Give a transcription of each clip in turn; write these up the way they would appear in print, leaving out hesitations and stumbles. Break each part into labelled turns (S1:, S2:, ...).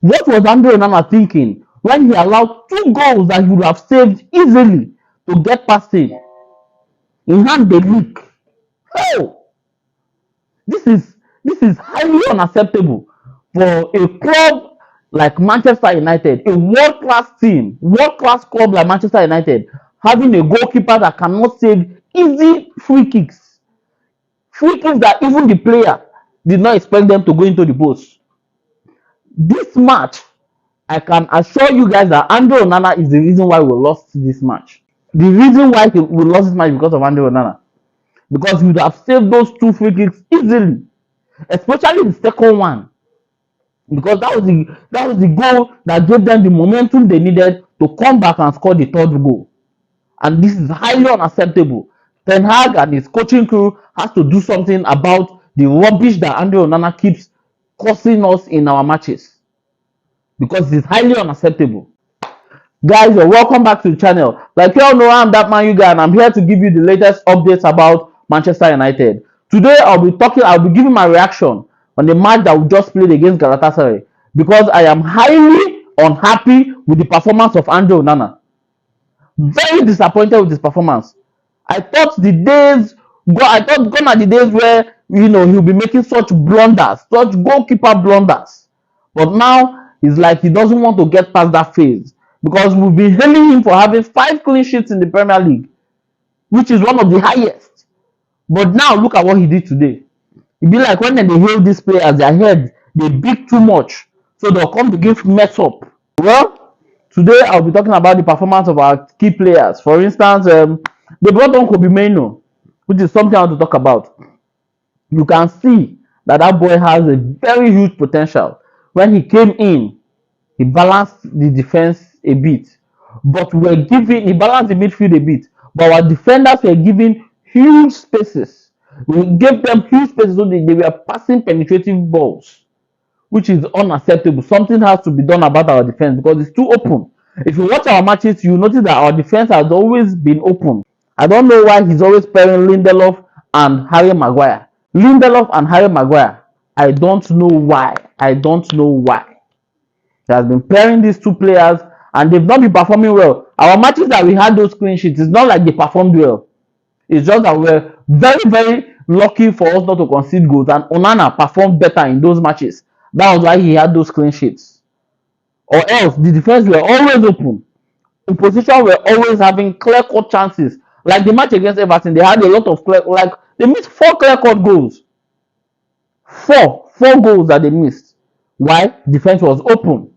S1: What was Andre Onana thinking when he allowed two goals that he would have saved easily to get past him? In hand the leak. Oh, this is this is highly unacceptable for a club like Manchester United, a world-class team, world-class club like Manchester United, having a goalkeeper that cannot save easy free kicks. Free kicks that even the player did not expect them to go into the post. This match, I can assure you guys that Andre Onana is the reason why we lost this match. The reason why we lost this match because of Andre Onana. Because he would have saved those two free kicks easily, especially the second one. Because that was the goal that gave them the momentum they needed to come back and score the third goal. And this is highly unacceptable. Ten Hag and his coaching crew has to do something about the rubbish that Andre Onana keeps causing us in our matches. Because it's highly unacceptable. Guys, you're welcome back to the channel. Like you all know, I'm that man you guy, and I'm here to give you the latest updates about Manchester United. Today, I'll be giving my reaction on the match that we just played against Galatasaray because I am highly unhappy with the performance of Andre Onana. Very disappointed with his performance. I thought gone are the days where he'll be making such blunders, such goalkeeper blunders. But now it's like he doesn't want to get past that phase because we've been hailing him for having 5 clean sheets in the Premier League, which is one of the highest. But now look at what he did today. It'd be like when they hail these players, their heads they big too much, so they'll come begin to mess up. Well, today I'll be talking about the performance of our key players. For instance, they brought on Kobe Mainoo, which is something I want to talk about. You can see that boy has a very huge potential. When he came in, he balanced the defense a bit, but he balanced the midfield a bit, but our defenders were given huge spaces. We gave them huge spaces so they were passing penetrative balls, which is unacceptable. Something has to be done about our defense because it's too open. If you watch our matches, you notice that our defense has always been open. I don't know why he's always pairing Lindelof and Harry Maguire. Lindelof and Harry Maguire. I don't know why. I don't know why. He has been pairing these two players and they've not been performing well. Our matches that we had those clean sheets, it's not like they performed well. It's just that we're very, very lucky for us not to concede goals. And Onana performed better in those matches. That was why he had those clean sheets. Or else, the defense were always open. Opposition were always having clear-cut chances. Like the match against Everton, they had a lot of they missed 4 clear-cut goals. 4 goals that they missed. Why? Defense was open.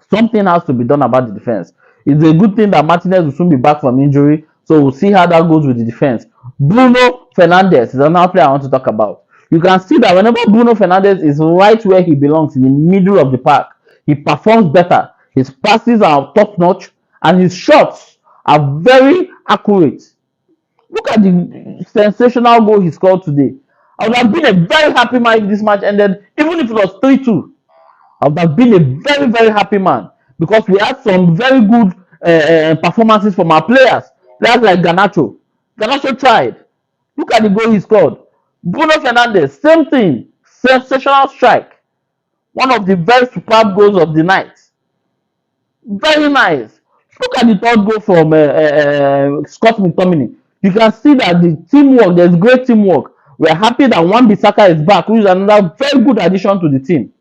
S1: Something has to be done about the defense. It's a good thing that Martinez will soon be back from injury, so we'll see how that goes with the defense. Bruno Fernandes is another player I want to talk about. You can see that whenever Bruno Fernandes is right where he belongs, in the middle of the park, he performs better. His passes are top-notch, and his shots are very accurate. Look at the sensational goal he scored today. I would have been a very happy man if this match ended, even if it was 3-2. I would have been a very, very happy man because we had some very good performances from our players. Players like Garnacho. Garnacho tried. Look at the goal he scored. Bruno Fernandes, same thing. Sensational strike. One of the very superb goals of the night. Very nice. Look at the third goal from Scott McTominay. You can see that the teamwork, there's great teamwork. We're happy that Wan-Bissaka is back, which is another very good addition to the team.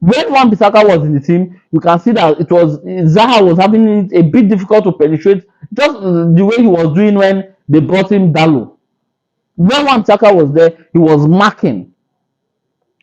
S1: When Wan-Bissaka was in the team, you can see that Zaha was having it a bit difficult to penetrate, just the way he was doing when they brought in Dalot. When Wan-Bissaka was there, he was marking,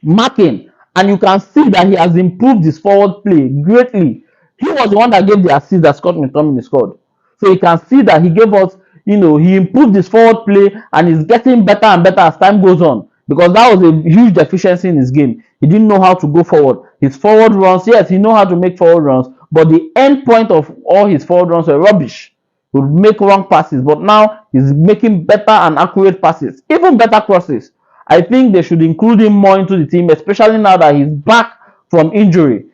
S1: and you can see that he has improved his forward play greatly. He was the one that gave the assist that Scott McTominay scored. So you can see that he gave us, he improved his forward play and is getting better and better as time goes on. Because that was a huge deficiency in his game. He didn't know how to go forward. His forward runs, yes, he knows how to make forward runs, but the end point of all his forward runs were rubbish. He would make wrong passes, but now he's making better and accurate passes, even better crosses. I think they should include him more into the team, especially now that he's back from injury.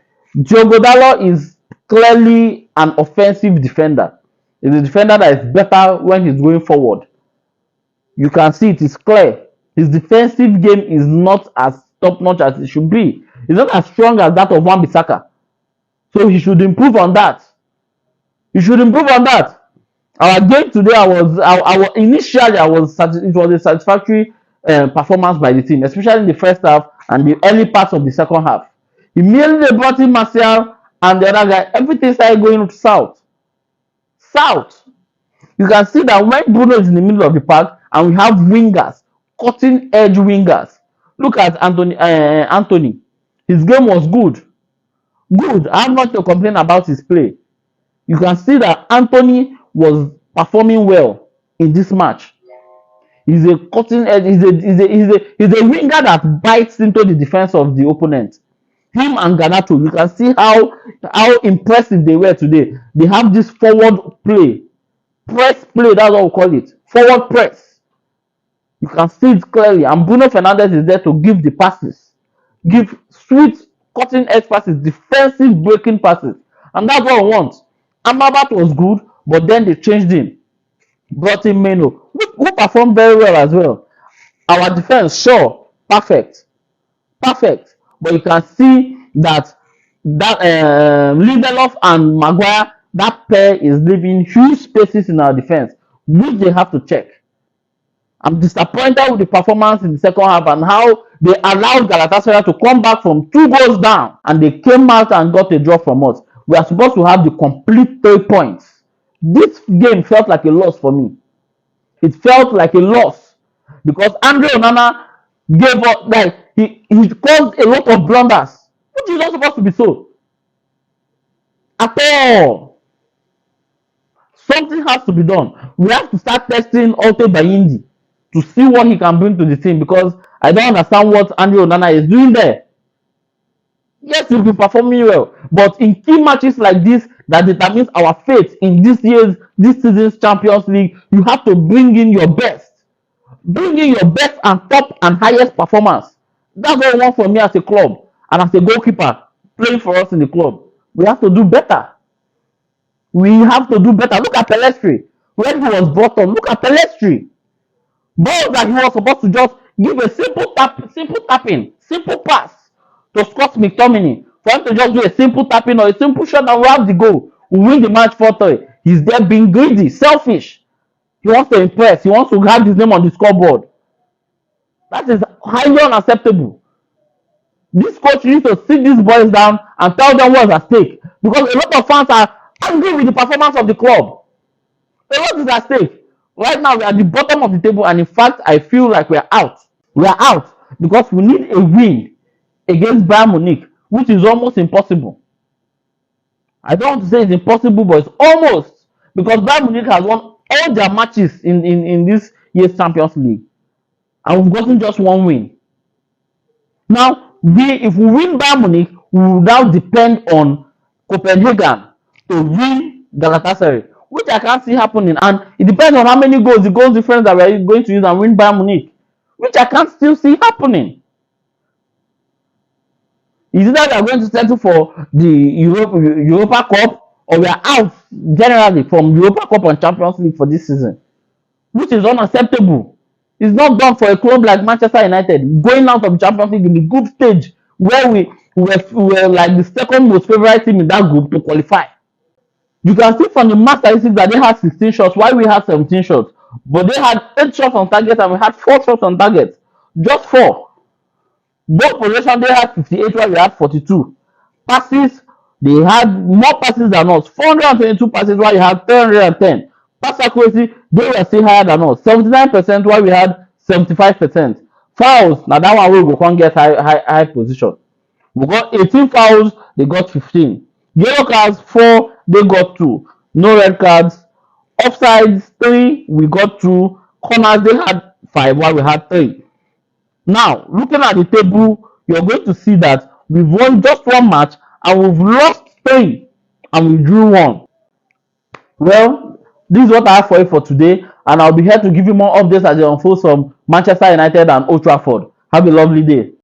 S1: Diogo Dalot is clearly an offensive defender. He's a defender that is better when he's going forward. You can see it is clear. His defensive game is not as top-notch as it should be. It's not as strong as that of Wan-Bissaka. So he should improve on that. He should improve on that. Our game today, initially it was a satisfactory performance by the team, especially in the first half and the early parts of the second half. Immediately they brought in Martial and the other guy, everything started going south. South. You can see that when Bruno is in the middle of the park and we have wingers, cutting edge wingers. Look at Anthony. Anthony. His game was good. Good. I have not to complain about his play. You can see that Anthony was performing well in this match. He's a cutting edge. He's a winger that bites into the defense of the opponent. Him and Ganato, you can see how impressive they were today. They have this forward play, press play. That's what we call it. Forward press. You can see it clearly. And Bruno Fernandes is there to give the passes, give sweet cutting edge passes, defensive breaking passes, and that's what we want. Amrabat was good, but then they changed him. Brought in Meno, who performed very well as well. Our defense, sure, perfect, perfect. But you can see that Lindelof and Maguire, that pair is leaving huge spaces in our defense, which they have to check. I'm disappointed with the performance in the second half and how they allowed Galatasaray to come back from 2 goals down and they came out and got a draw from us. We are supposed to have the complete 3 points. This game felt like a loss for me. It felt like a loss because Andre Onana gave up, like he caused a lot of blunders, which is not supposed to be so at all. Something has to be done. We have to start testing Alte Bayindi to see what he can bring to the team because I don't understand what Andre Onana is doing there. Yes, he's been performing well, but in key matches like this that determines our fate in this season's Champions League, you have to bring in your best. Bring in your best and top and highest performance. That's what we want from me as a club and as a goalkeeper playing for us in the club. We have to do better. We have to do better. Look at Pelestri. When he was brought on, look at Pelestri. Balls that he was supposed to just give a simple tapping, simple pass to Scott McTominay. For him to just do a simple tapping or a simple shot and we have the goal. We win the match 4-3. He's there being greedy, selfish. He wants to impress. He wants to have his name on the scoreboard. That is highly unacceptable. This coach needs to sit these boys down and tell them what's at stake. Because a lot of fans are angry with the performance of the club. A lot is at stake. Right now, we are at the bottom of the table, and in fact, I feel like we are out. We are out because we need a win against Bayern Munich, which is almost impossible. I don't want to say it's impossible, but it's almost because Bayern Munich has won all their matches in this year's Champions League, and we've gotten just one win. Now, if we win Bayern Munich, we will now depend on Copenhagen to win Galatasaray, which I can't see happening. And it depends on how many goals, the goals difference that we're going to use and win Bayern Munich, which I can't still see happening. Is it that we are going to settle for the Europa Cup, or we are out generally from Europa Cup and Champions League for this season, which is unacceptable. It's not done for a club like Manchester United going out of Champions League in the group stage where we were like the second most favorite team in that group to qualify. You can see from the match statistics that they had 16 shots while we had 17 shots, but they had 8 shots on target and we had 4 shots on target. Just 4. Ball possession, they had 58 while we had 42. Passes, they had more passes than us. 422 passes while we had 310. Pass accuracy, they were still higher than us. 79% while we had 75%. Fouls, now that one we go can't get high position. We got 18 fouls, they got 15. Yellow cards, 4, they got 2. No red cards. Offsides, 3, we got 2. Corners, they had 5 while we had 3. Now, looking at the table, you're going to see that we've won just 1 match and we've lost 3 and we drew 1. Well, this is what I have for you for today, and I'll be here to give you more updates as they unfold from Manchester United and Old Trafford. Have a lovely day.